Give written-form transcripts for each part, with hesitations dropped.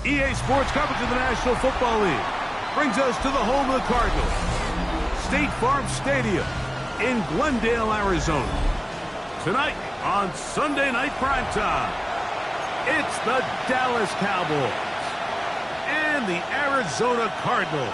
EA Sports coverage of the National Football League brings us to the home of the Cardinals, State Farm Stadium in Glendale, Arizona. Tonight on Sunday Night Primetime, it's the Dallas Cowboys and the Arizona Cardinals.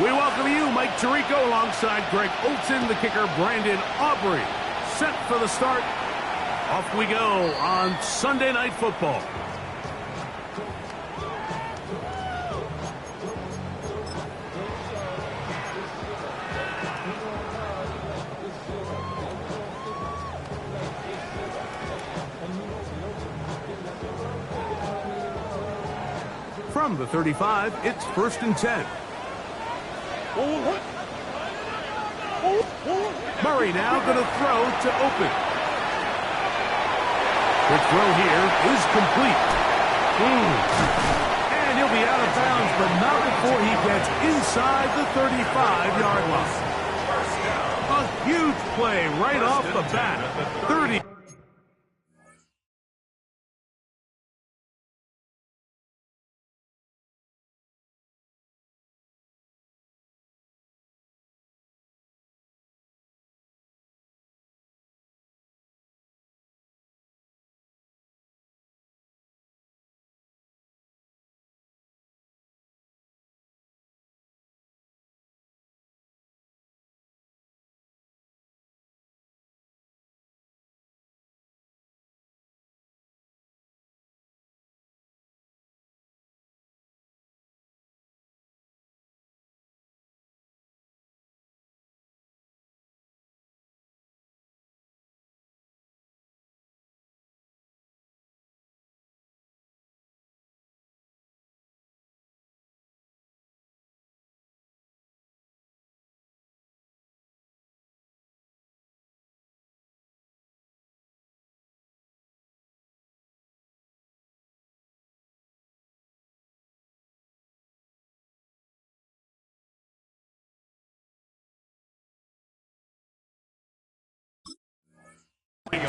We welcome you, Mike Tirico, alongside Greg Olson, the kicker, Brandon Aubrey. Set for the start. Off we go on Sunday Night Football. From the 35, it's 1st and 10. Murray now going to throw to open. The throw here is complete. And he'll be out of bounds, but not before he gets inside the 35-yard line. A huge play right off the bat. 30.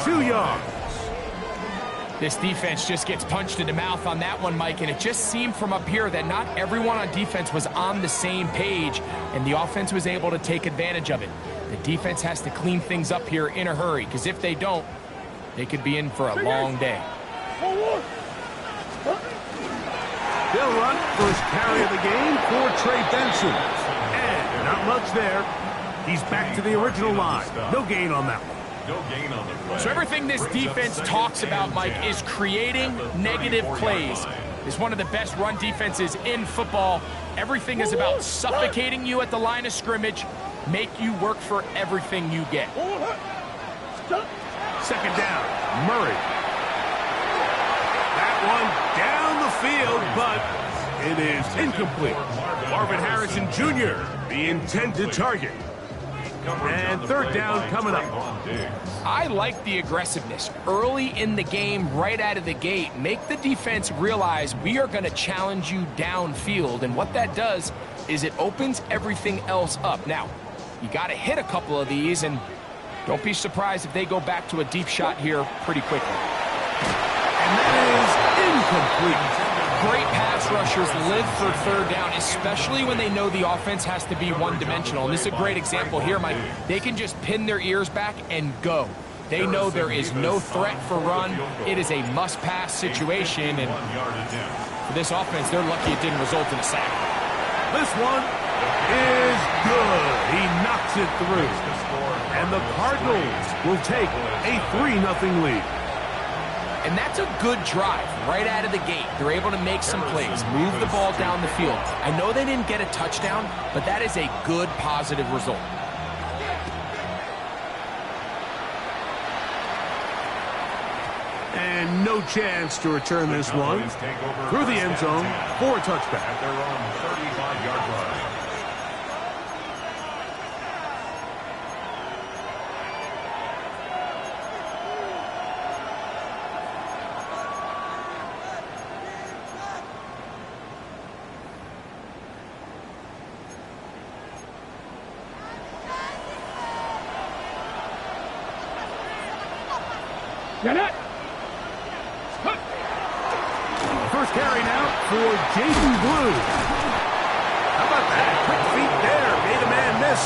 Two yards. This defense just gets punched in the mouth on that one, Mike, and it just seemed from up here that not everyone on defense was on the same page, and the offense was able to take advantage of it. The defense has to clean things up here in a hurry, because if they don't, they could be in for a long day. They'll run first carry of the game for Trey Benson. And not much there. He's back to the original line. No gain on that one. So everything this defense talks about, Mike, is creating negative plays. It's one of the best run defenses in football. Everything is about suffocating you at the line of scrimmage, make you work for everything you get. Second down, Murray. That one down the field, but it is incomplete. Marvin Harrison Jr., the intended target. And third down coming up. I like the aggressiveness early in the game, right out of the gate. Make the defense realize we are going to challenge you downfield. And what that does is it opens everything else up. Now, you got to hit a couple of these, and don't be surprised if they go back to a deep shot here pretty quickly. And that is incomplete. Great pass rushers live for third down, especially when they know the offense has to be one-dimensional. And this is a great example here, Mike. They can just pin their ears back and go. They know there is no threat for run. It is a must-pass situation, and for this offense, they're lucky it didn't result in a sack. This one is good. He knocks it through. And the Cardinals will take a 3-0 lead. And that's a good drive right out of the gate. They're able to make some plays, move the ball down the field. I know they didn't get a touchdown, but that is a good, positive result. And no chance to return this one through the end zone for a touchback. At their own 35-yard line. First carry now for Jaden Blue. How about that? Quick feet there. Made a man miss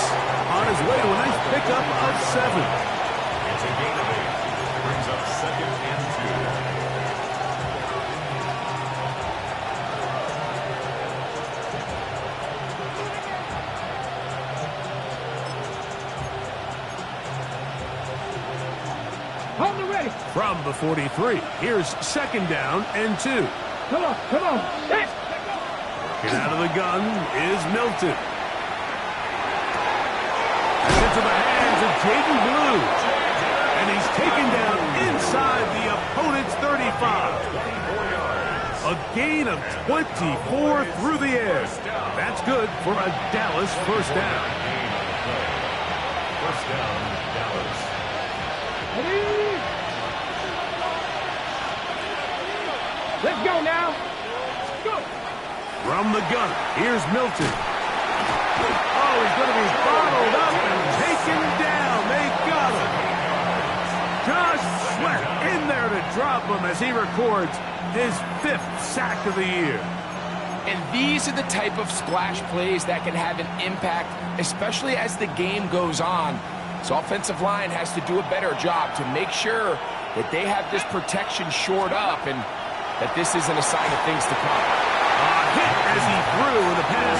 on his way to a nice pickup of 7. It's a gain of 8. Brings up 2nd and 2. From the 43, here's 2nd down and 2. Come on. Hit. Get out of the gun is Milton. And into the hands of Jaden Blue. And he's taken down inside the opponent's 35. A gain of 24 through the air. That's good for a Dallas first down. First down, Dallas. Let's go now. Go. From the gun, here's Milton. Oh, he's going to be bottled up and taken down. They got him. Josh Sweat in there to drop him as he records his 5th sack of the year. And these are the type of splash plays that can have an impact, especially as the game goes on. So offensive line has to do a better job to make sure that they have this protection shored up and that this isn't a sign of things to come. Hit as he threw, and the pass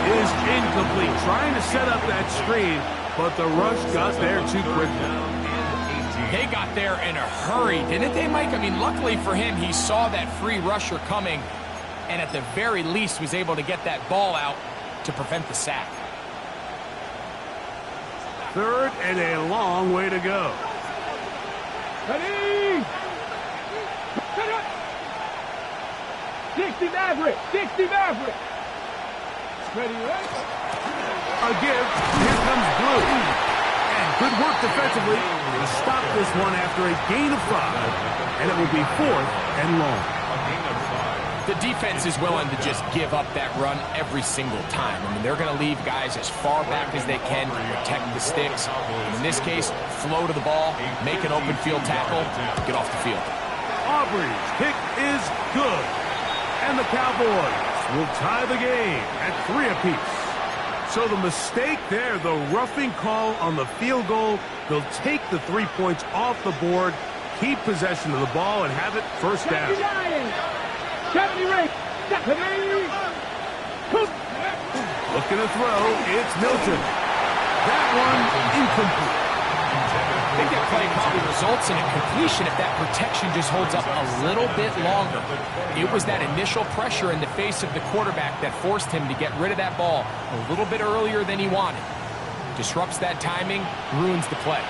is incomplete. Trying to set up that screen, but the rush got there too quickly. They got there in a hurry, didn't they, Mike? I mean, luckily for him, he saw that free rusher coming, and at the very least was able to get that ball out to prevent the sack. 3rd and a long way to go. Ready. 60 Maverick. Ready, right? A give. Here comes Blue. And good work defensively to stop this one after a gain of 5. And it will be 4th and long. A gain of 5. The defense is willing to just give up that run every single time. I mean, they're going to leave guys as far back as they can to protect the sticks. In this case, flow to the ball, make an open field tackle, get off the field. Aubrey's kick is good. And the Cowboys will tie the game at 3 apiece. So the mistake there, the roughing call on the field goal, they'll take the 3 points off the board, keep possession of the ball, and have it first down. Looking to throw, it's Milton. That one incomplete. I think that play probably results in a completion if that protection just holds up a little bit longer. It was that initial pressure in the face of the quarterback that forced him to get rid of that ball a little bit earlier than he wanted. Disrupts that timing, ruins the play.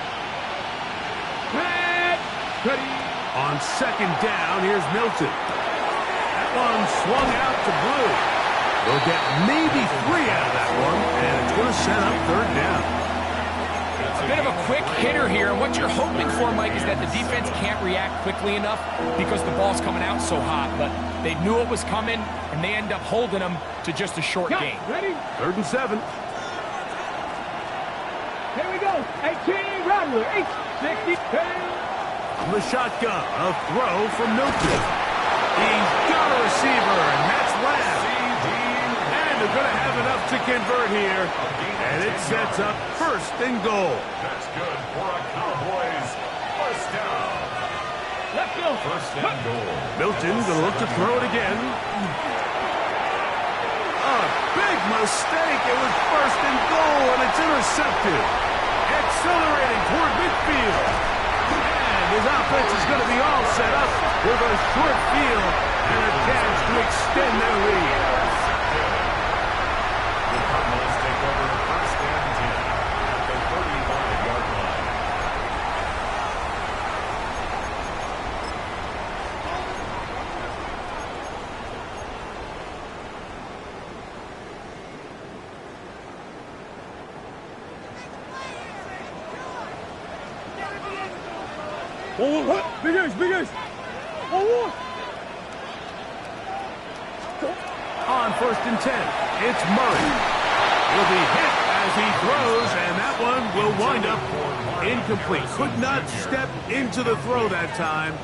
On 2nd down, here's Milton. That one swung out to Blue. They'll get maybe 3 out of that one, and it's going to set up 3rd down. A bit of a quick hitter here, and what you're hoping for, Mike, is that the defense can't react quickly enough because the ball's coming out so hot, but they knew it was coming, and they end up holding them to just a short gain. Ready? 3rd and 7. Here we go. 18 Rattler. 60. From the shotgun, a throw from Milton. He's got a receiver, and that's Lamb. And they're going to have enough to convert here. And it sets up 1st and goal. That's good for a Cowboys first down. Let's go. 1st and goal. Milton going to look to throw it again. A big mistake. It was 1st and goal, and it's intercepted. Accelerating toward midfield. And his offense is going to be all set up with a short field and a chance to extend their lead. The Cardinals take over 1st and 10 at the 35-yard line. What? Big Ace. On 1st and 10, it's Murray. He'll be hit as he throws, and that one will wind up Incomplete. Could not step into the throw that time.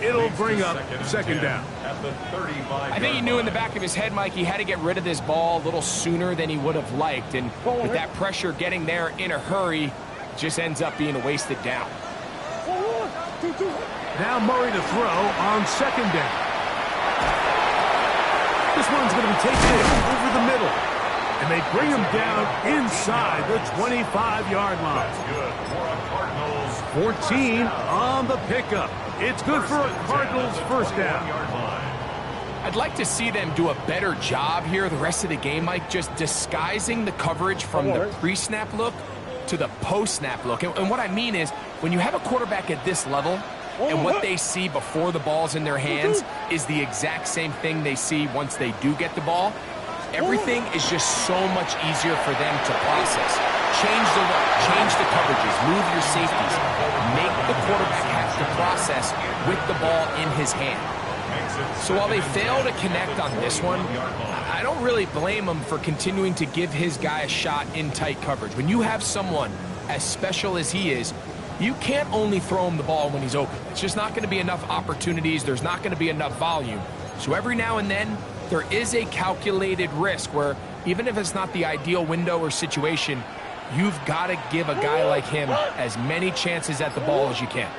It'll bring up second down. I think he knew in the back of his head, Mike, he had to get rid of this ball a little sooner than he would have liked. And with that pressure getting there in a hurry, just ends up being a wasted down. Now Murray to throw on second down. This one's going to be taken in over the middle. And they bring him down inside the 25-yard line. 14 on the pickup. It's good for a Cardinals first down. I'd like to see them do a better job here the rest of the game, Mike, just disguising the coverage from the pre-snap look to the post-snap look. And what I mean is, when you have a quarterback at this level, and what they see before the ball's in their hands is the exact same thing they see once they do get the ball, everything is just so much easier for them to process. Change the look, change the coverages, move your safeties. Make the quarterback have to process with the ball in his hand. So while they fail to connect on this one, I don't really blame him for continuing to give his guy a shot in tight coverage. When you have someone as special as he is, you can't only throw him the ball when he's open. It's just not going to be enough opportunities. There's not going to be enough volume. So every now and then, there is a calculated risk where even if it's not the ideal window or situation, you've got to give a guy like him as many chances at the ball as you can.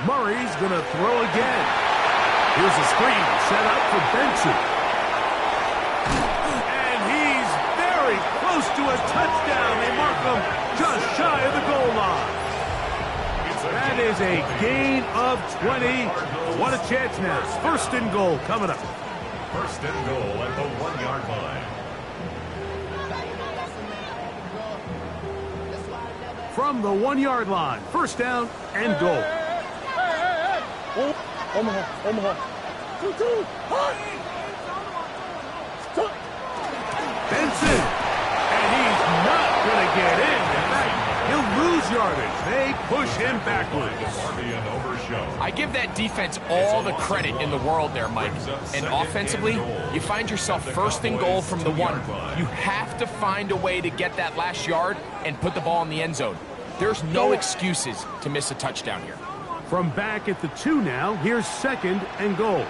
Murray's going to throw again. Here's a screen set up for Benson. And he's very close to a touchdown. They mark him just shy of the goal line. That is a gain of 20. What a chance now. First and goal coming up. First and goal at the 1-yard line. From the 1-yard line, first down and goal. Omaha. Benson, and he's not going to get in. In fact, he'll lose yardage. They push him backwards. I give that defense all the credit in the world there, Mike. And offensively, you find yourself first and goal from the 1. You have to find a way to get that last yard and put the ball in the end zone. There's no excuses to miss a touchdown here. From back at the 2 now, here's second and goal.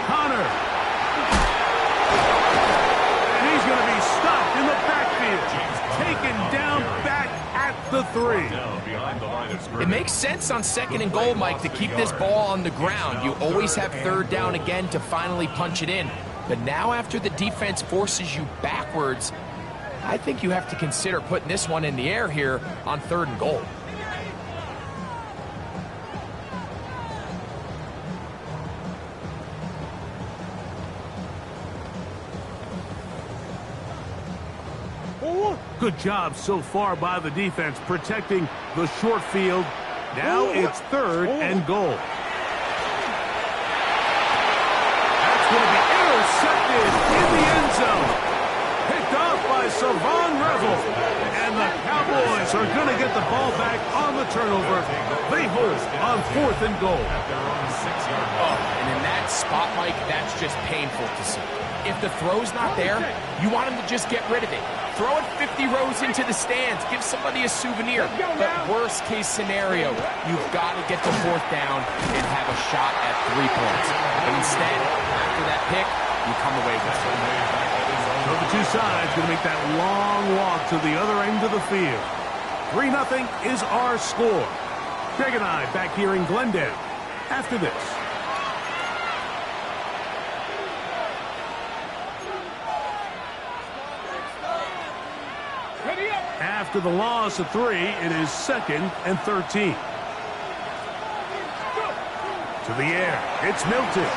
Connor. And he's going to be stopped in the backfield. Taken down back at the 3. It makes sense on second and goal, Mike, to keep this ball on the ground. You always have third down again to finally punch it in. But now after the defense forces you backwards, I think you have to consider putting this one in the air here on third and goal. Good job so far by the defense protecting the short field. Now it's third and goal. That's going to be intercepted in the end zone. Picked off by Savon Revel. And the Cowboys are going to get the ball back on the turnover. They hold on fourth and goal. Oh, and in that spot, Mike, that's just painful to see. If the throw's not there, you want him to just get rid of it. Throw it 50 rows into the stands. Give somebody a souvenir. But worst case scenario, you've got to get to fourth down and have a shot at 3 points. But instead, after that pick, you come away with it. So the two sides going to make that long walk to the other end of the field. 3-0 is our score. Greg and I back here in Glendale after this. After the loss of 3, it is second and 13. To the air, it's Milton.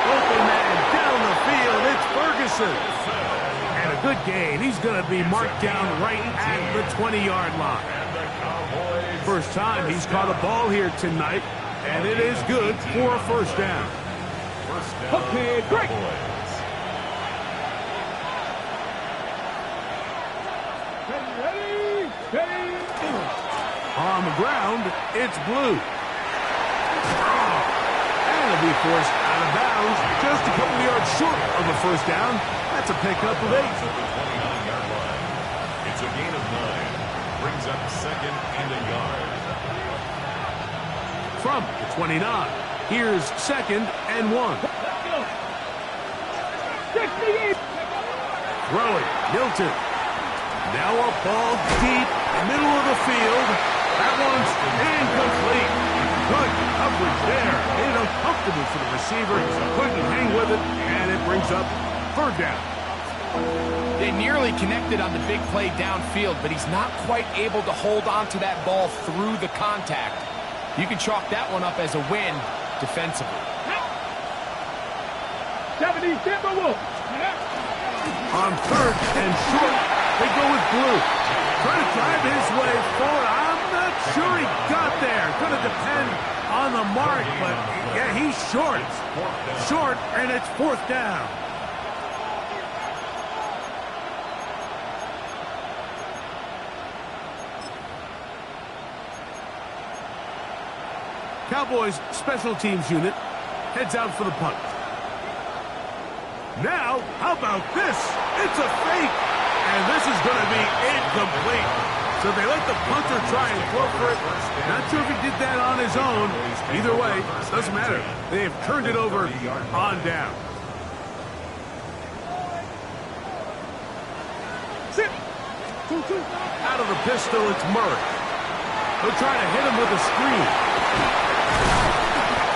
Open man down the field, it's Ferguson. And a good gain. He's going to be marked down right at the 20-yard line. First time he's caught a ball here tonight, and it is good for a first down. Okay, great. On the ground, it's Blue. And it'll be forced out of bounds just a couple yards short of a first down. That's a pickup of 8. 2nd and a yard. From the 29, here's 2nd and 1. 68. Throwing, Milton. Now a ball deep, middle of the field. That one's incomplete. Good coverage there. Made it uncomfortable for the receiver. Couldn't hang with it, and it brings up 3rd down. They nearly connected on the big play downfield, but he's not quite able to hold on to that ball through the contact. You can chalk that one up as a win defensively. 70, Timberwolves. On 3rd and short, they go with Blue. Trying to drive his way forward. I'm not sure he got there. Going to depend on the mark, but yeah, he's short. Short, and it's 4th down. Cowboys special teams unit heads out for the punt. Now, how about this? It's a fake, and this is going to be incomplete. So they let the punter try and go for it. Not sure if he did that on his own. Either way, it doesn't matter. They have turned it over on down. Sit. Out of the pistol, it's Murray. They'll try to hit him with a screen.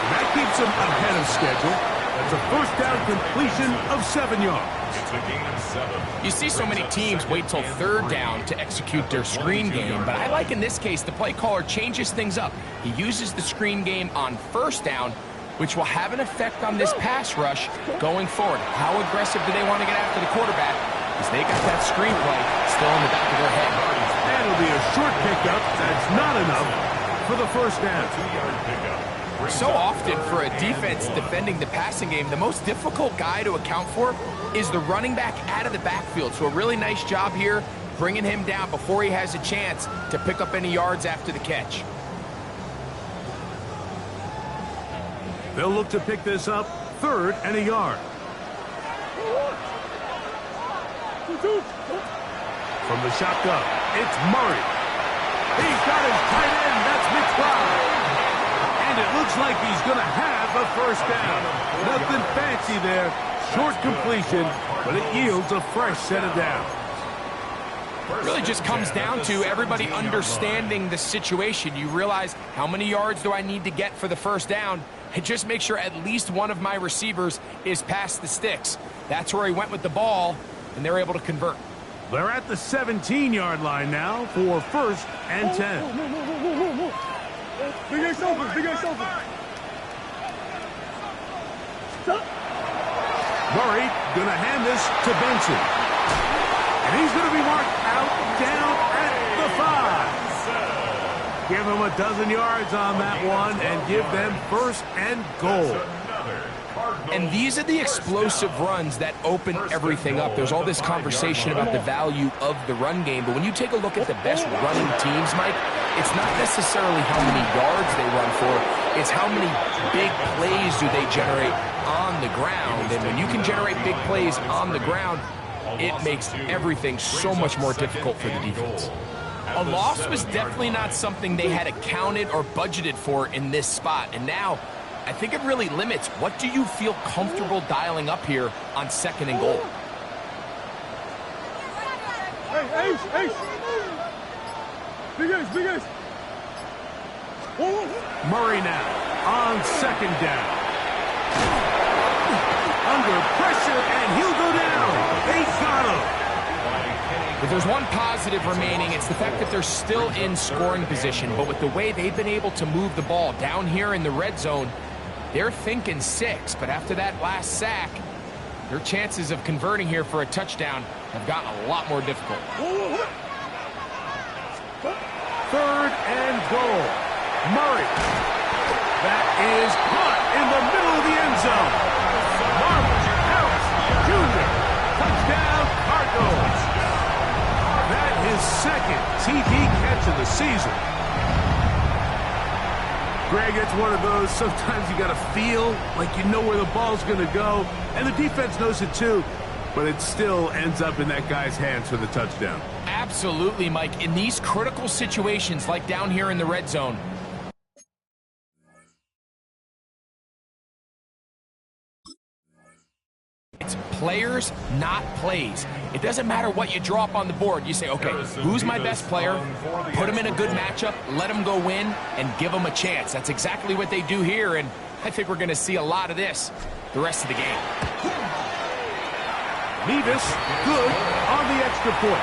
That keeps him ahead of schedule. That's a 1st down completion of 7 yards. It's a gain of 7. You see so many teams wait till 3rd down to execute their screen game, but I like in this case the play caller changes things up. He uses the screen game on 1st down, which will have an effect on this pass rush going forward. How aggressive do they want to get after the quarterback? Because they got that screen play still in the back of their head. And it'll be a short pickup. That's not enough for the 1st down. 2-yard pickup. So often for a defense defending the passing game, the most difficult guy to account for is the running back out of the backfield. So a really nice job here bringing him down before he has a chance to pick up any yards after the catch. They'll look to pick this up 3rd and a yard. From the shotgun, it's Murray. He's got his tight end. That's McBride. And it looks like he's going to have a 1st down. Nothing fancy there. Short completion, but it yields a fresh set of downs. Really just comes down to everybody understanding the situation. You realize, how many yards do I need to get for the 1st down? And just make sure at least one of my receivers is past the sticks. That's where he went with the ball, and they're able to convert. They're at the 17-yard line now for 1st and 10. Big X open, Big X open. Murray gonna hand this to Benson. And he's gonna be marked out down at the 5. Give him a dozen yards on that one and give them 1st and goal. And these are the explosive runs that open everything up. There's all this conversation about the value of the run game, but when you take a look at the best running teams, Mike, it's not necessarily how many yards they run for, it's how many big plays do they generate on the ground. And when you can generate big plays on the ground, it makes everything so much more difficult for the defense. A loss was definitely not something they had accounted or budgeted for in this spot, and now I think it really limits what do you feel comfortable dialing up here on 2nd and goal. Hey, Ace, Ace. Big Ace, Big Ace. Murray now on 2nd down. Under pressure, and he'll go down. They got him. If there's one positive remaining, it's the fact that they're still in scoring position. But with the way they've been able to move the ball down here in the red zone, they're thinking 6. But after that last sack, their chances of converting here for a touchdown have gotten a lot more difficult. 3rd and goal. Murray. That is caught in the middle of the end zone. Marvin Harris Jr. Touchdown, Cardinals. That is 2nd TD catch of the season. Greg, it's one of those, sometimes you got to feel like you know where the ball's going to go, and the defense knows it too, but it still ends up in that guy's hands for the touchdown. Absolutely, Mike. In these critical situations, like down here in the red zone, it's players, not plays. It doesn't matter what you draw up on the board. You say, okay, who's my best player? Put him in a good matchup, let him go win, and give him a chance. That's exactly what they do here, and I think we're going to see a lot of this the rest of the game. Nevis, good on the extra point.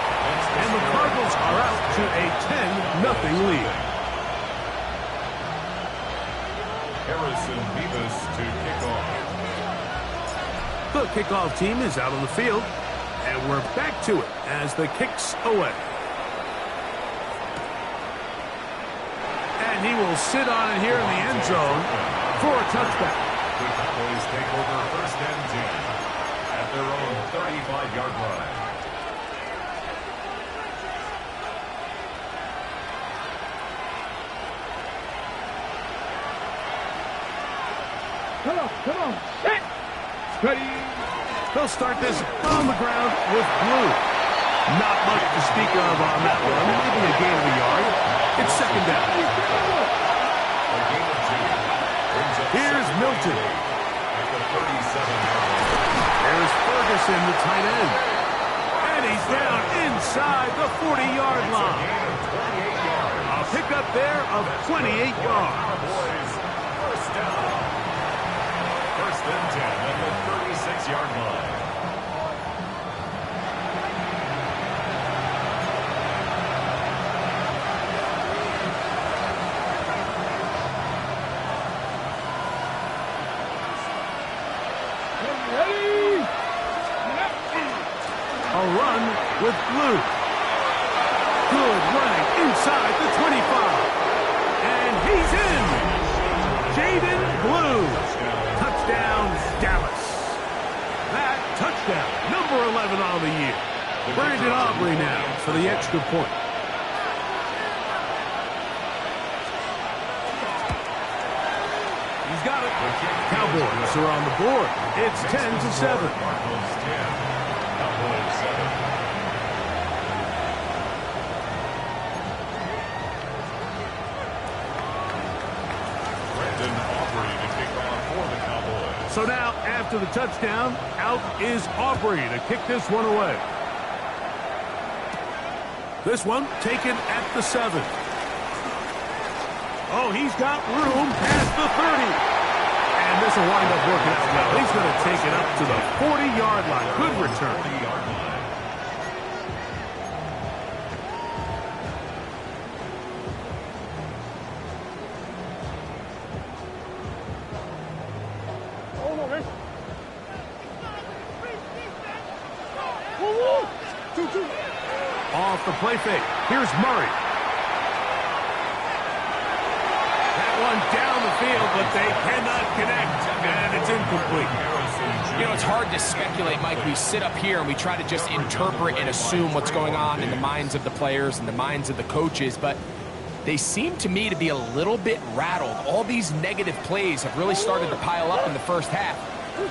And the Cardinals are out to a 10-0 lead. Harrison Nevis to kick off. The kickoff team is out on the field, and we're back to it as the kick's away. And he will sit on it here in the end zone for a touchback. The Cowboys take over first and 10 at their own 35-yard line. Come on. Set. Ready. They'll start this on the ground with Blue. Not much to speak of on that one. Maybe a gain of a yard. It's second down. A gain of 2 brings up Here's Milton. at the 37-yard line. There's Ferguson, the tight end. And he's down inside the 40-yard line. Gain of 28 yards. A pickup there of 28 yards. Cowboys first down. First and 10 at the 36-yard line. Ready. A run with Blue. Good running inside the 25. And he's in. Jaden Blue. Touchdown, Dallas. That touchdown, number 11 on the year. Brandon Aubrey now for the extra point. He's got it. Cowboys are on the board. It's 10-7. Cardinals 10. Cowboys 7. Brandon Aubrey to kick off for the Cowboys. So now, after the touchdown, out is Aubrey to kick this one away. This one taken at the 7. Oh, he's got room past the 30. And this will wind up working out well. He's going to take it up to the 40-yard line. Good return. 40-yard line. Hold on, man. Woo-woo. 2-2. Off the play fake. Here's Murray. That one down the field, but they cannot connect. And it's incomplete. You know, it's hard to speculate, Mike. We sit up here and we try to just interpret and assume what's going on in the minds of the players and the minds of the coaches, but they seem to me to be a little bit rattled. All these negative plays have really started to pile up in the first half.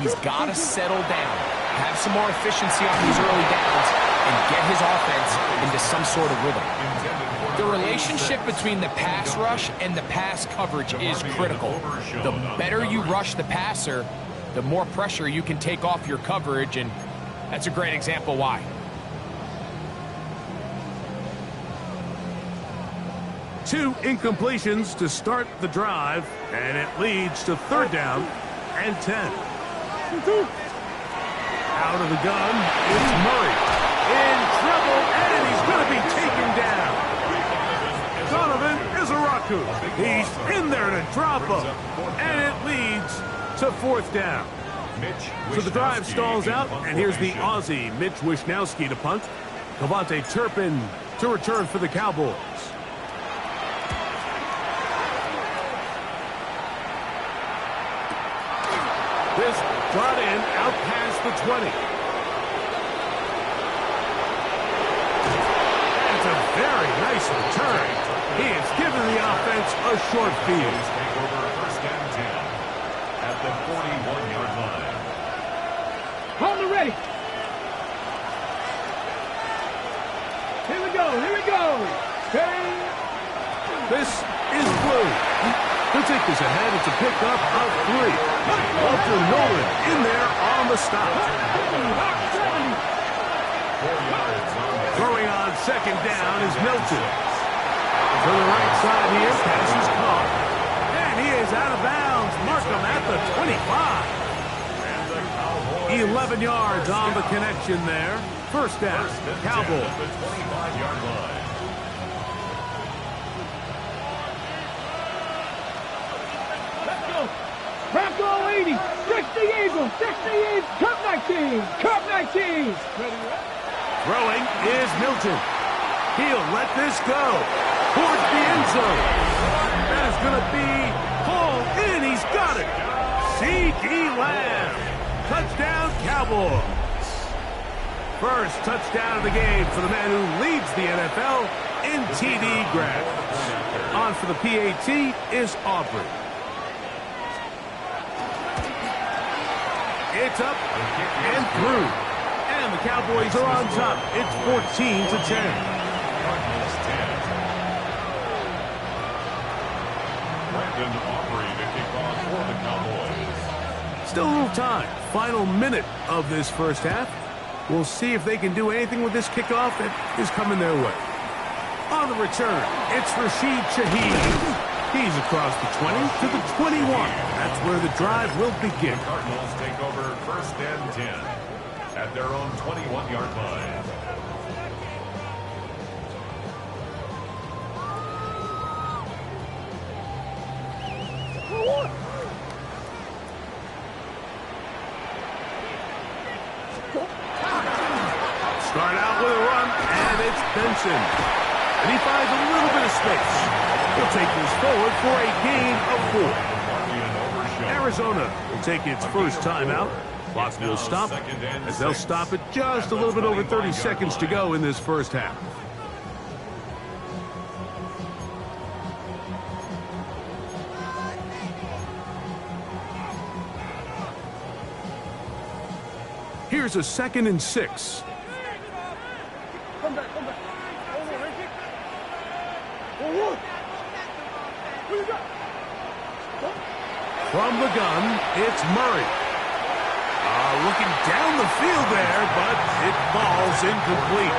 He's got to settle down, have some more efficiency on these early downs, and get his offense into some sort of rhythm. The relationship between the pass rush and the pass coverage is critical. The better you rush the passer, the more pressure you can take off your coverage, and that's a great example why. Two incompletions to start the drive, and it leads to third down and 10. 2-2. Out of the gun, it's Murray. In trouble, and he's going to be taken down. Donovan Izaraku. He's in there to drop him, and it leads to fourth down. So the drive stalls out, and here's the Aussie, Mitch Wishnowsky, to punt. Cavante Turpin to return for the Cowboys. This brought in out past the 20. That's a very nice return. He has given the offense a short field. Take over first and 10 at the 41-yard line. Hold it ready. Here we go. Here we go. This is blue. He'll take this ahead. It's a pickup of 3. Walter Nolan in there on the stop. Throwing on second down is Milton. To the right side here, pass is caught. And he is out of bounds. Mark him at the 25. 11 yards on the connection there. First down, Cowboys. The 25-yard line. Bronco 80. 60 Eagles. 60 Eagles. Cup 19. Cup 19. Throwing is Milton. He'll let this go towards the end zone. That is going to be hauled in. He's got it. C.D. Lamb. Touchdown, Cowboys. First touchdown of the game for the man who leads the NFL in TD grabs. On for the PAT is Aubrey. It's up and through. And the Cowboys are on top. It's 14-10. Cardinals 10. Brandon Aubrey to kick off for the Cowboys. Still a little time. Final minute of this first half. We'll see if they can do anything with this kickoff that is coming their way. On the return, it's Rashid Shaheed. He's across the 20 to the 21. That's where the drive will begin. The Cardinals take over first and 10 at their own 21-yard line. Start out with a run, and it's Benson. And he finds a little bit of space. He'll take this forward for a gain of 4. Arizona will take its first timeout. Clock will stop as they'll stop it just a little bit over 30 seconds to go in this first half. Here's a 2nd and 6. Come back. Hold on, Ricky. Who you got? From the gun, it's Murray. Looking down the field there, but it falls incomplete.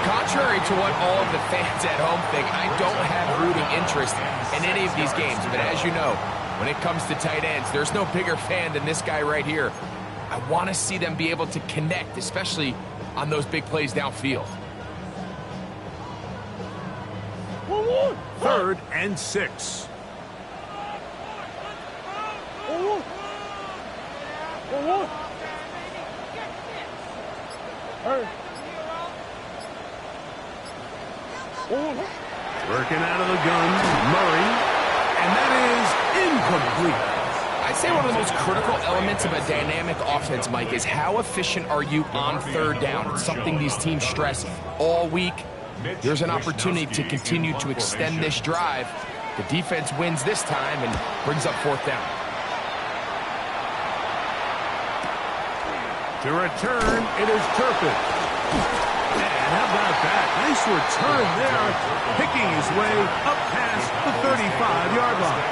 Contrary to what all of the fans at home think, I don't have rooting interest in any of these games. But as you know, when it comes to tight ends, there's no bigger fan than this guy right here. I want to see them be able to connect, especially on those big plays downfield. 3rd and 6. Working out of the gun, Murray, and that is incomplete. I'd say one of the most critical elements of a dynamic offense, Mike, is how efficient are you on 3rd down. It's something these teams stress all week. There's an opportunity to continue to extend this drive. The defense wins this time and brings up 4th down. To return, it is Turpin. And how about that? Nice return there, picking his way up past the 35-yard line.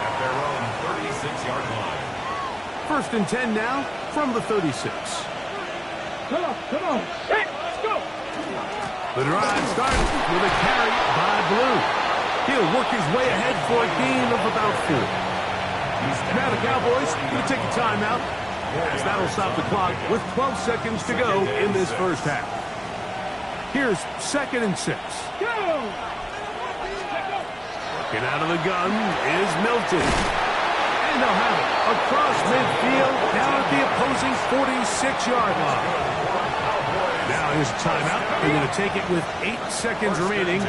At their own 36-yard line. 1st and 10 now from the 36. Come on. Hey, let's go. The drive starts with a carry by Blue. He'll work his way ahead for a gain of about 4. Now the Cowboys going to take a timeout, as that'll stop the clock with 12 seconds to go in this first half. Here's 2nd and 6. Go. Get out of the gun is Milton. And they'll have it across midfield down at the opposing 46-yard line. Now here's a timeout. They're going to take it with 8 seconds remaining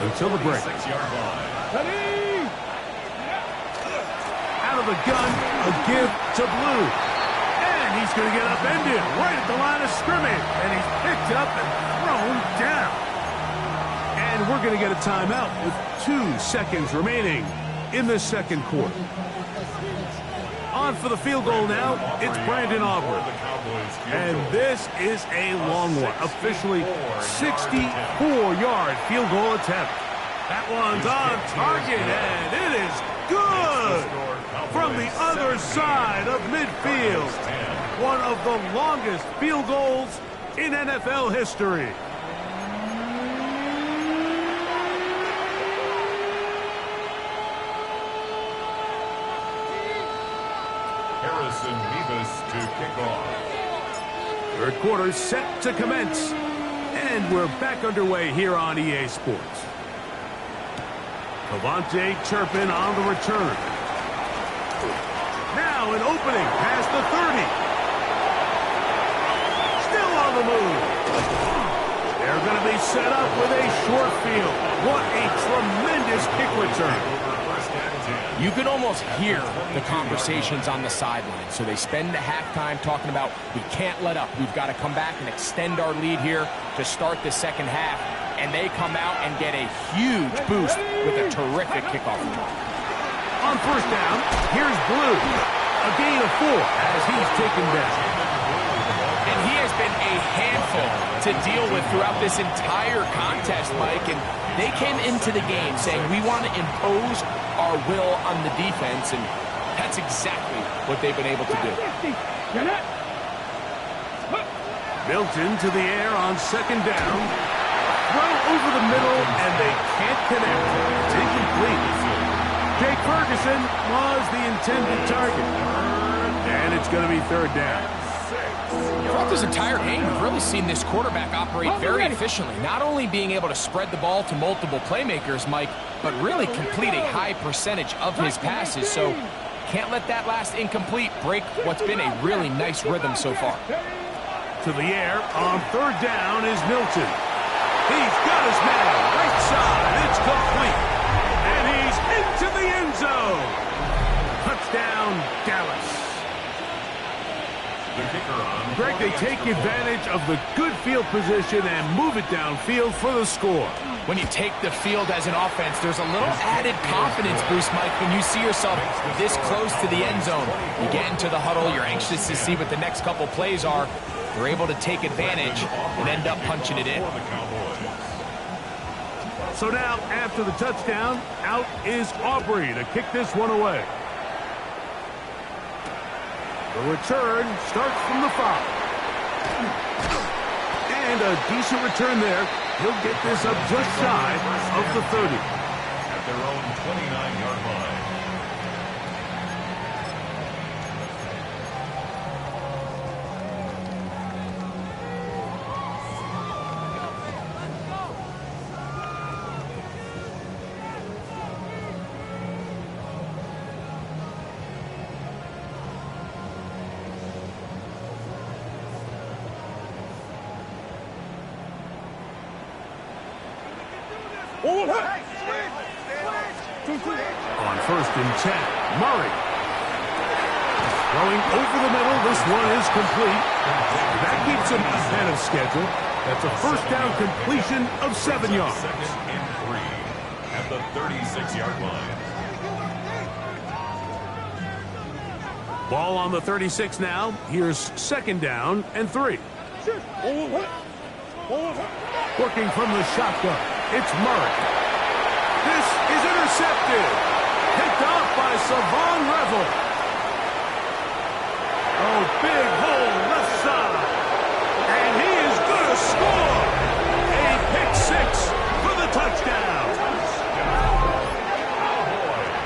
until the break. Out of the gun, a give to Blue. And he's going to get upended right at the line of scrimmage. And he's picked up and thrown down. And we're going to get a timeout with 2 seconds remaining in the second quarter. On for the field goal now, it's Brandon Aubrey. And this is a long one, officially 64-yard field goal attempt. That one's on target, and it is good! From the other side of midfield. One of the longest field goals in NFL history. To kick off. Third quarter set to commence. And we're back underway here on EA Sports. Cavante Turpin on the return. Now an opening past the 30. Still on the move. They're going to be set up with a short field. What a tremendous kick return. You can almost hear the conversations on the sideline. So they spend the halftime talking about, we can't let up. We've got to come back and extend our lead here to start the second half. And they come out and get a huge boost with a terrific kickoff. On first down, here's Blue. A gain of 4 as he's taken down. And he has been a handful to deal with throughout this entire contest, Mike. And they came into the game saying, we want to impose our will on the defense, and that's exactly what they've been able to do. Milton to the air on second down. Throw over the middle, and they can't connect. It's incomplete. Jake Ferguson was the intended target. And it's going to be third down. Throughout this entire game, we've really seen this quarterback operate very efficiently, not only being able to spread the ball to multiple playmakers, Mike, but really complete a high percentage of his passes. So can't let that last incomplete break what's been a really nice rhythm so far. To the air on third down is Milton. He's got his man right side. It's complete. And he's into the end zone. Touchdown, Dallas. Greg, they take advantage of the good field position and move it downfield for the score. When you take the field as an offense, there's a little added confidence boost, Mike, when you see yourself this close to the end zone. You get into the huddle, you're anxious to see what the next couple plays are. You're able to take advantage and end up punching it in. So now, after the touchdown, out is Aubrey to kick this one away. The return starts from the 5. And a decent return there. He'll get this up just shy of the 30. At their own 29-yard line. On first and 10, Murray. Throwing over the middle, this one is complete. That keeps him ahead of schedule. That's a first down completion of 7 yards. Second and 3 at the 36-yard line. Ball on the 36 now. Here's second down and 3. Working from the shotgun, it's Murray. This is intercepted. Picked off by Savon Revel. Oh, big hole left side. And he is going to score. A pick 6 for the touchdown.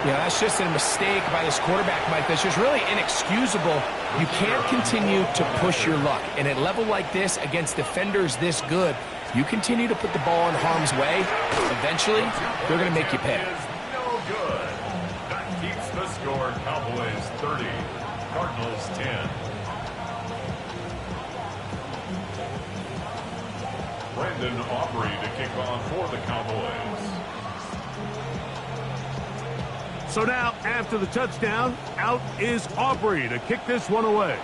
Yeah, that's just a mistake by this quarterback, Mike. That's just really inexcusable. You can't continue to push your luck. And at a level like this, against defenders this good, you continue to put the ball in harm's way, eventually, they're going to make you pay. No good. That keeps the score. Cowboys 30, Cardinals 10. Brandon Aubrey to kick off for the Cowboys. So now, after the touchdown, out is Aubrey to kick this one away.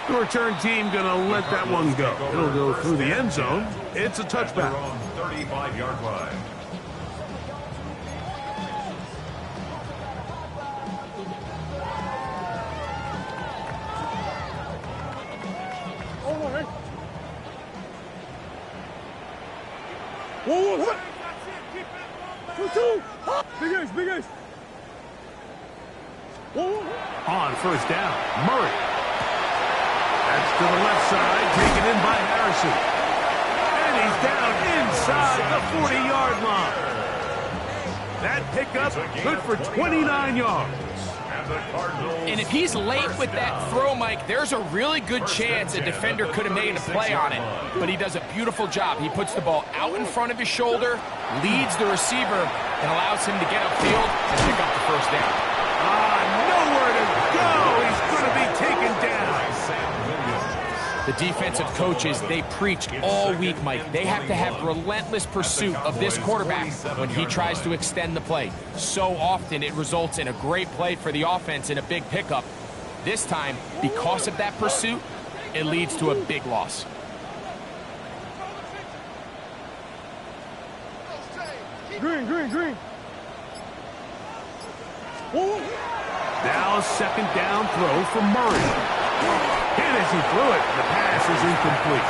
The return team going to let that one go. It'll go through the end zone. It's a touchback. 35-yard line. Whoa. 2-2. Big ace. Whoa. On first down, Murray. That's to the left side, taken in by Harrison. And he's down inside the 40-yard line. That pickup good for 29 yards. And if he's late with that throw, Mike, there's a really good chance a defender could have made a play on it. But he does a beautiful job. He puts the ball out in front of his shoulder, leads the receiver, and allows him to get upfield and pick up the first down. Nowhere to go. He's going to be taken down. The defensive coaches, they preach all week, Mike. They have to have relentless pursuit of this quarterback when he tries to extend the play. So often it results in a great play for the offense and a big pickup. This time, because of that pursuit, it leads to a big loss. Green. Whoa. Now second down throw for Murray. And as he threw it, the pass is incomplete.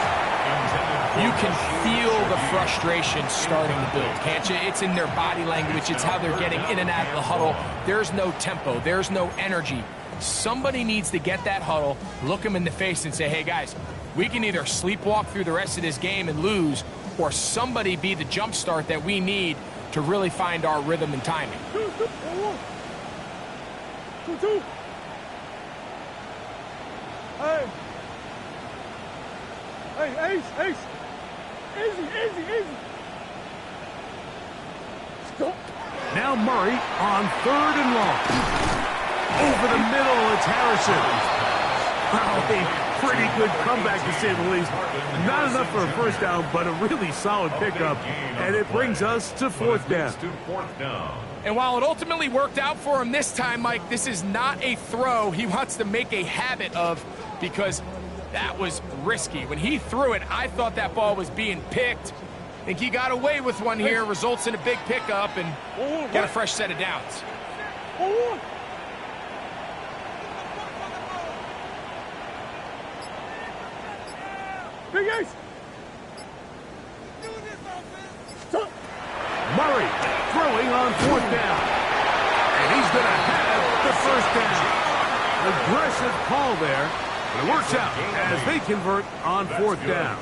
You can feel the frustration starting to build, can't you? It's in their body language. It's how they're getting in and out of the huddle. There's no tempo. There's no energy. Somebody needs to get that huddle, look them in the face and say, hey, guys, we can either sleepwalk through the rest of this game and lose, or somebody be the jump start that we need to really find our rhythm and timing. 2-2. Hey, ace. Easy. Stop. Now Murray on third and long. Over the middle, it's Harrison. Wow, a pretty good comeback to say the least. Not enough for a first down, but a really solid pickup. And it brings us to fourth down. And while it ultimately worked out for him this time, Mike, this is not a throw he wants to make a habit of, because that was risky. When he threw it, I thought that ball was being picked. I think he got away with one here, results in a big pickup, and get a fresh set of downs. Big ace. Murray throwing on fourth down. And he's going to have the first down. Aggressive call there. But it works out as they convert on fourth down.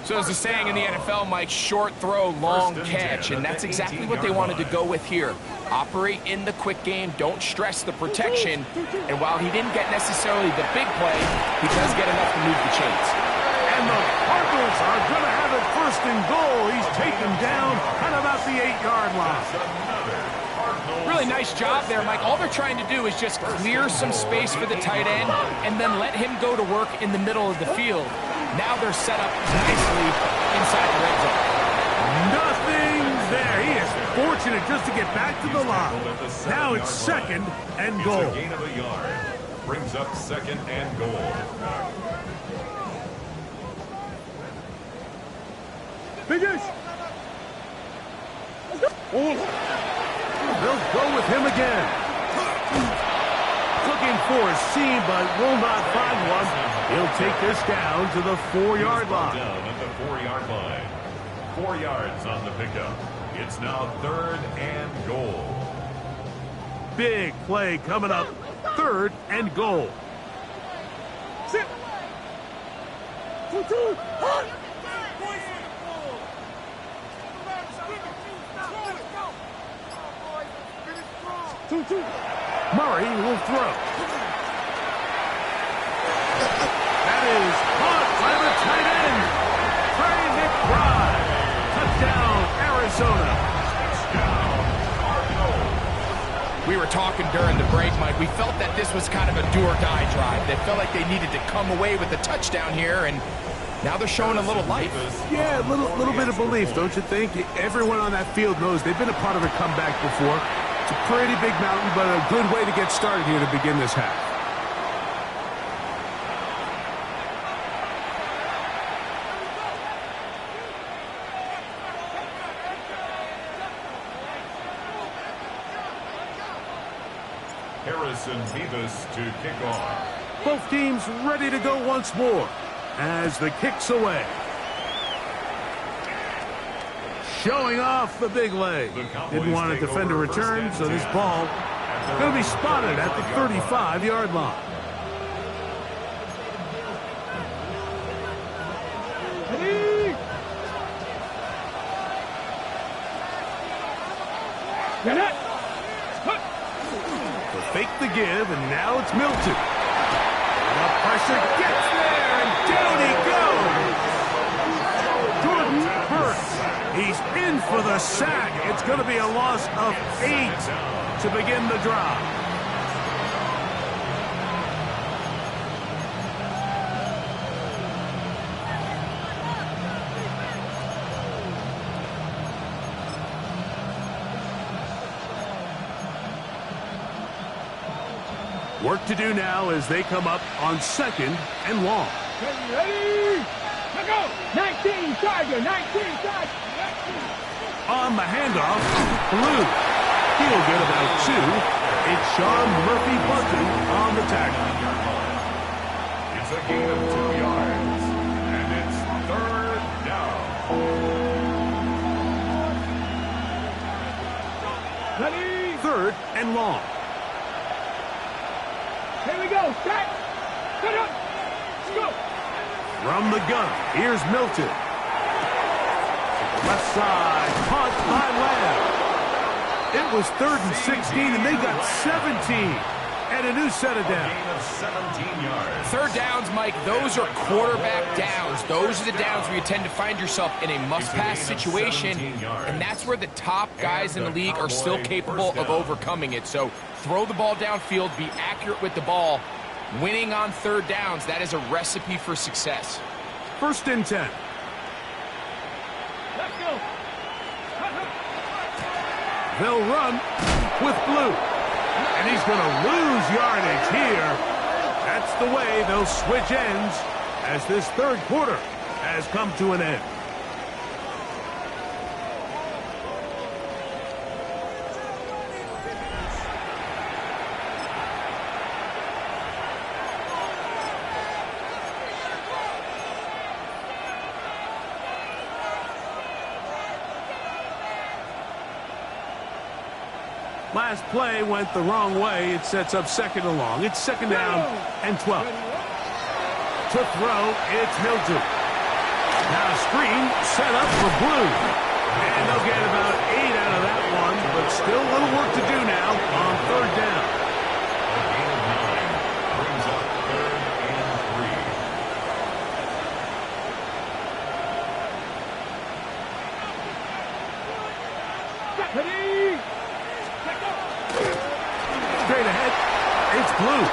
So there's a saying in the NFL, Mike, short throw, long catch. And that's exactly what they wanted to go with here. Operate in the quick game. Don't stress the protection. And while he didn't get necessarily the big play, he does get enough to move the chains. And the Cardinals are going to have it first and goal. He's taken down at about the 8-yard line. Really nice job there, Mike. All they're trying to do is just clear some space for the tight end and then let him go to work in the middle of the field. Now they're set up nicely inside the red zone. Nothing there. He is fortunate just to get back to the line. Now it's second and goal. It's a gain of a yard. Brings up second and goal. Big ace. They'll go with him again. Looking for a seam, but will not find one. He'll take this down to the 4-yard line. Down at the 4-yard line. 4 yards on the pickup. It's now third and goal. Big play coming up. Third and goal. Sit. 2-2. Hot. 2-2. Murray will throw. That is caught by the tight end. Trey McBride. Touchdown, Arizona. We were talking during the break, Mike. We felt that this was kind of a do-or-die drive. They felt like they needed to come away with a touchdown here, and now they're showing a little life. Yeah, a little bit of belief, don't you think? Everyone on that field knows they've been a part of a comeback before. It's a pretty big mountain, but a good way to get started here to begin this half. Harrison Beavis to kick off. Both teams ready to go once more as the kick's away. showing off the big leg. Didn't want to defend a return, so this ball is going to be spotted at the 35-yard line. They'll fake the give, and now it's Milton. The pressure gets there, and down he goes. Jordan Hurts. He's in for the sack. It's going to be a loss of 8 to begin the drive. Work to do now as they come up on 2nd and long. Ready? Let's go! 19, Tiger, 19, Tiger. On the handoff, Blue. He'll get about 2. It's Sean Murphy-Bunting on the tackle. It's a gain of 2 yards, and it's 3rd down. Ready? 3rd and long. Here we go. Set. Set up. Let's go. From the gun, here's Milton. Left side, punt by Lamb. It was 3rd and 16, and they got 17. And a new set of downs. Gain of 17 yards. 3rd downs, Mike, those are quarterback downs. Those are the downs where you tend to find yourself in a must-pass situation, and that's where the top guys in the league are still capable of overcoming it. So throw the ball downfield, be accurate with the ball. Winning on 3rd downs, that is a recipe for success. 1st and 10. Let's go. They'll run with Blue. And he's going to lose yardage here. That's the way they'll switch ends as this 3rd quarter has come to an end. Last play went the wrong way. It sets up 2nd and long. It's 2nd down and 12. To throw, it's Milton. Now a screen set up for Blue. And they'll get about 8 out of that one, but still a little work to do now on 3rd down. A gain of 9 brings up 3rd and 3. Ready? Straight ahead, it's Blue.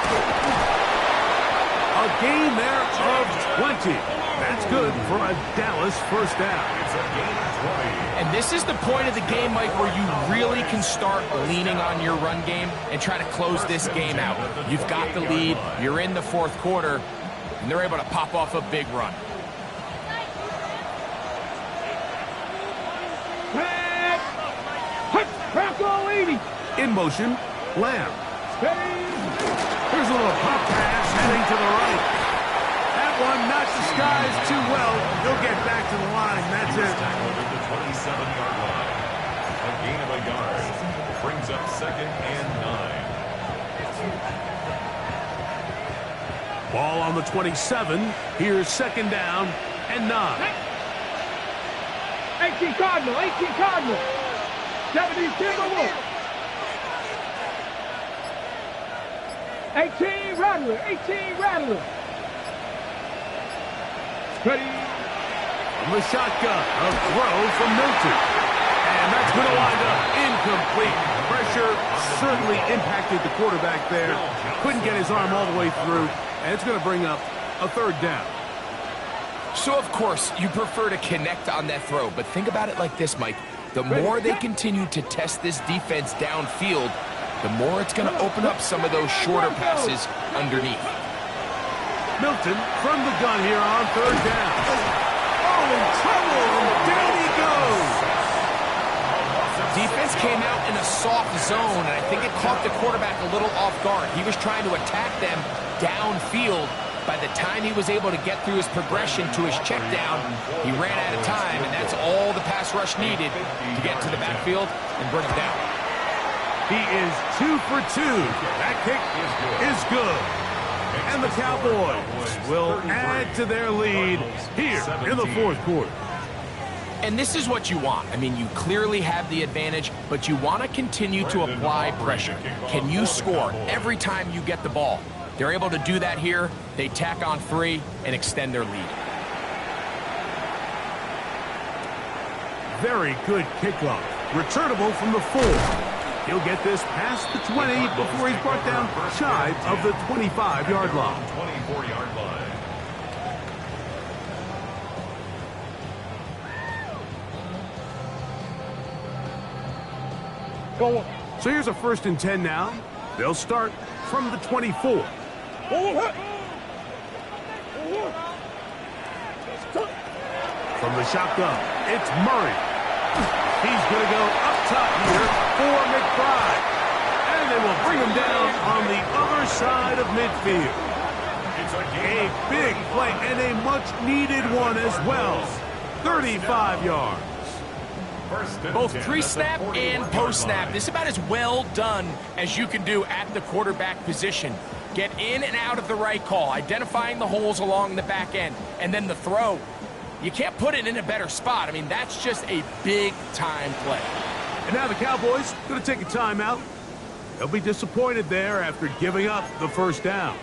A gain there of 20. That's good for a Dallas 1st down. It's a gain of 20. And this is the point of the game, Mike, where you really can start leaning on your run game and try to close this game out. You've got the lead, you're in the 4th quarter, and they're able to pop off a big run. Bronco 80. In motion, Lamb. Ready? Here's a little pop pass heading to the right. That one not disguised too well. He'll get back to the line. That's it. Tackled at the 27-yard line. A gain of a yard brings up 2nd and 9. Ball on the 27. Here's 2nd down and 9. 18 Cardinal. 18 Cardinal. 70 Timberwolves. 18 Rattler. 18 Rattler. Ready? From the shotgun, a throw from Milton. And that's going to wind up incomplete. Pressure certainly impacted the quarterback there. Couldn't get his arm all the way through. And it's going to bring up a 3rd down. So, of course, you prefer to connect on that throw, but think about it like this, Mike. The more they continue to test this defense downfield, the more it's going to open up some of those shorter passes underneath. Milton from the gun here on 3rd down. Oh, in trouble, and down he goes. Defense came out in a soft zone, and I think it caught the quarterback a little off guard. He was trying to attack them downfield, By the time he was able to get through his progression to his check down, he ran out of time, and that's all the pass rush needed to get to the backfield and bring him down. He is 2 for 2. That kick is good. And the Cowboys will add to their lead here in the fourth quarter. And this is what you want. I mean, you clearly have the advantage, but you want to continue to apply pressure. Can you score every time you get the ball? They're able to do that here. They tack on 3 and extend their lead. Very good kickoff. Returnable from the 4. He'll get this past the 20 before he's brought down shy of the 25-yard line. 24-yard line. Go. So here's a 1st and 10 now. They'll start from the 24. From the shotgun, it's Murray. He's going to go up top here for McBride. And they will bring him down on the other side of midfield. A big play and a much-needed one as well. 35 yards. Both pre-snap and post-snap. This is about as well done as you can do at the quarterback position. Get in and out of the right call, identifying the holes along the back end, and then the throw. You can't put it in a better spot. I mean, that's just a big-time play. And now the Cowboys going to take a timeout. They'll be disappointed there after giving up the 1st down.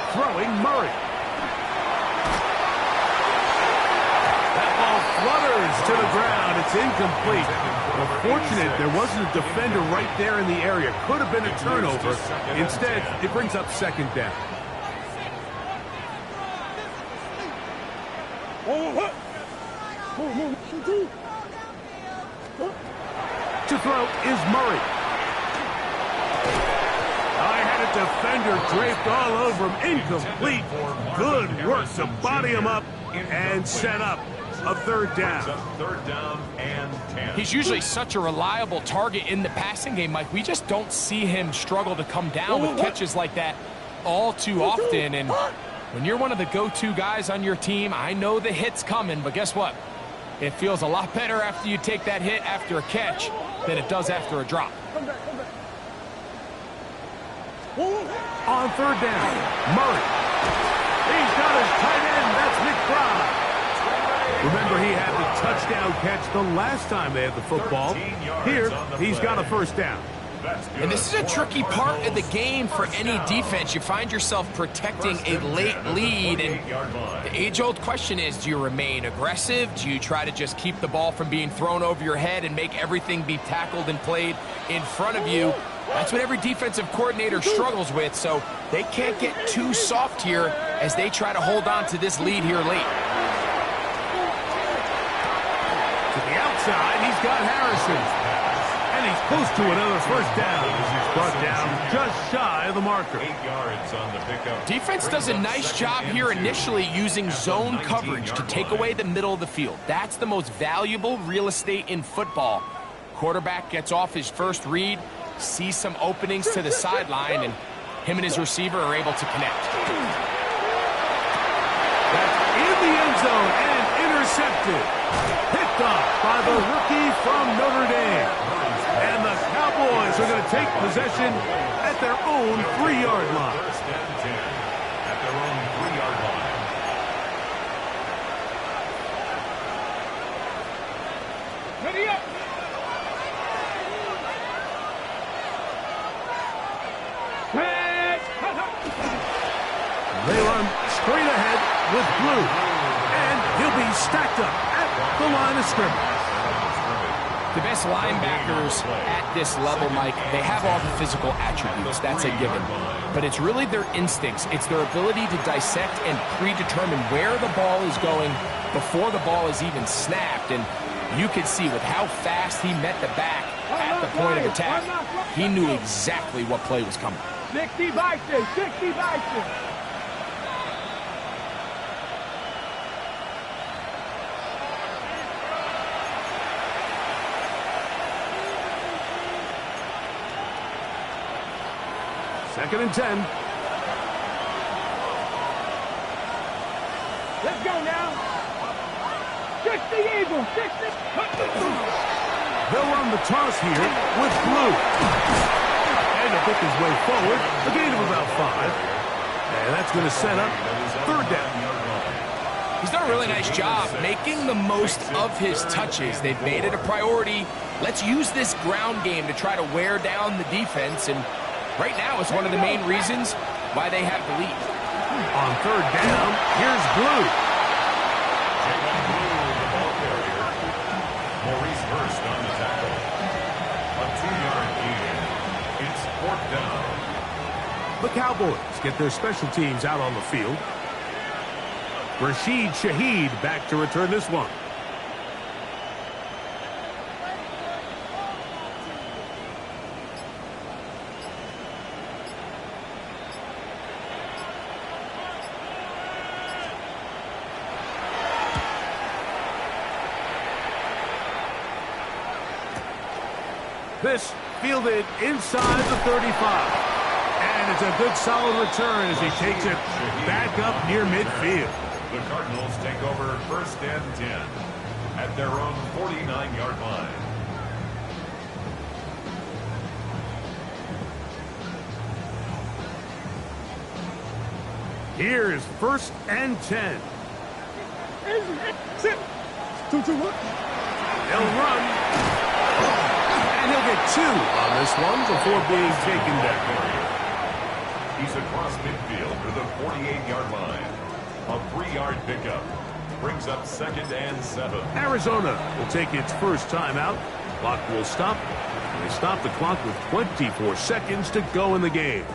Throwing Murray. That ball flutters to the ground. It's incomplete. Unfortunate there wasn't a defender right there in the area. Could have been a turnover. Instead, it brings up 2nd down. To throw is Murray. I had a defender draped all over him. Incomplete. Good work to body him up and set up a 3rd down. 3rd down and 10. He's usually such a reliable target in the passing game, Mike. We just don't see him struggle to come down with catches like that all too often. And when you're one of the go-to guys on your team, I know the hit's coming, but guess what? It feels a lot better after you take that hit after a catch than it does after a drop. On 3rd down, Murray. He's got his tight end. That's McBride. Remember, he had the touchdown catch the last time they had the football. Here, he's got a 1st down. And this is a tricky part of the game for any defense. You find yourself protecting a late lead, and the age-old question is, do you remain aggressive? Do you try to just keep the ball from being thrown over your head and make everything be tackled and played in front of you? That's what every defensive coordinator struggles with, so they can't get too soft here as they try to hold on to this lead here late. To the outside, he's got Harrison. And he's close to another 1st down as he's brought down just shy of the marker. 8 yards on the pickup. Defense does a nice job here initially using zone coverage to take away the middle of the field. That's the most valuable real estate in football. Quarterback gets off his first read, sees some openings to the sideline, and him and his receiver are able to connect. That's in the end zone and intercepted. Picked off by the rookie from Notre Dame. And the Cowboys are going to take possession at their own 3-yard line. 1st and 10 at their own 3-yard line. Ready up. They run straight ahead with Blue. And he'll be stacked up at the line of scrimmage. The best linebackers at this level, Mike, they have all the physical attributes. That's a given. But it's really their instincts. It's their ability to dissect and predetermine where the ball is going before the ball is even snapped. And You could see with how fast he met the back at the point of attack, he knew exactly what play was coming. 60 Bison, 60 Bison. Second and 10. Let's go now. 60 Eagles, 60. They'll run the toss here with Blue. And to pick his way forward, a gain of about 5. And that's going to set up third down. He's done a really nice job making the most of his touches. They've made it a priority. Let's use this ground game to try to wear down the defense. And right now, it's one of the main reasons why they have the lead. On third down, here's Blue. Maurice Hurst on the tackle. A 2-yard gain. It's fourth down. The Cowboys get their special teams out on the field. Rashid Shaheed back to return this one. This fielded inside the 35. And it's a good solid return as he takes it back up near midfield. The Cardinals take over first and 10 at their own 49-yard line. Here's first and 10. They'll run. And he'll get 2 on this one before being taken down. He's across midfield to the 48-yard line. A 3-yard pickup brings up second and 7. Arizona will take its first timeout. Clock will stop. They stop the clock with 24 seconds to go in the game.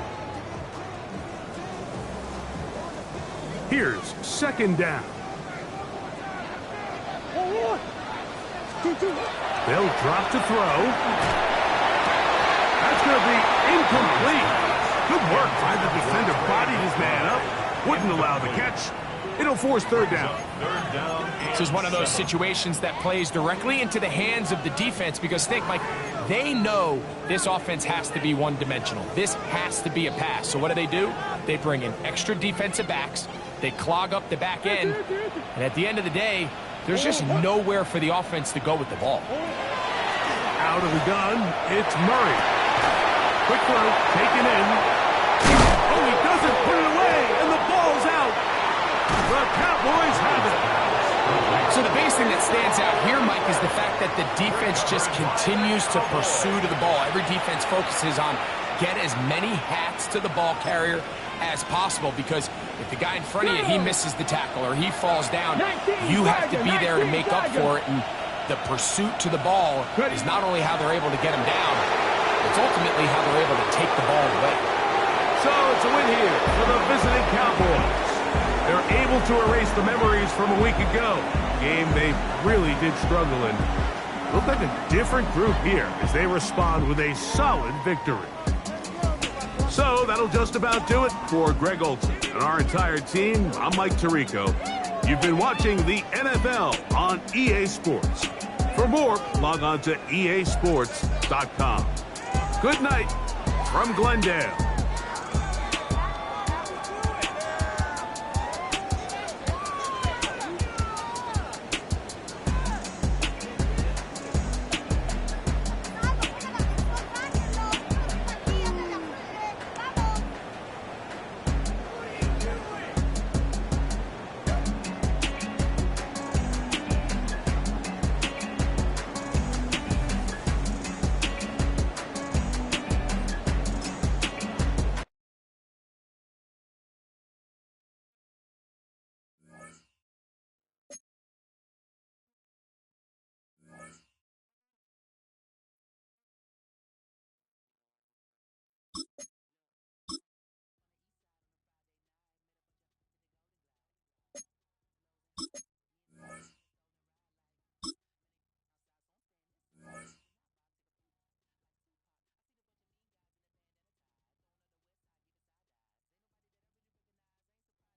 Here's second down. They'll drop to throw. That's going to be incomplete. Good work by the defender. Bodied his man up. Wouldn't allow the catch. It'll force third down. This is one of those situations that plays directly into the hands of the defense because think, Mike, they know this offense has to be one-dimensional. This has to be a pass. So what do? They bring in extra defensive backs. They clog up the back end. And at the end of the day, there's just nowhere for the offense to go with the ball. Out of the gun, it's Murray. Quick throw, taken in. Oh, he doesn't put it away, and the ball's out. The Cowboys have it. So the biggest thing that stands out here, Mike, is the fact that the defense just continues to pursue to the ball. Every defense focuses on get as many hats to the ball carrier as possible because if the guy in front of you, he misses the tackle or he falls down, you have to be there to make up for it. And the pursuit to the ball is not only how they're able to get him down, it's ultimately how they're able to take the ball away. So it's a win here for the visiting Cowboys. They're able to erase the memories from a week ago. Game they really did struggle in. Look like a different group here as they respond with a solid victory. So that'll just about do it for Greg Olson and our entire team. I'm Mike Tirico. You've been watching the NFL on EA Sports. For more, log on to easports.com. Good night from Glendale.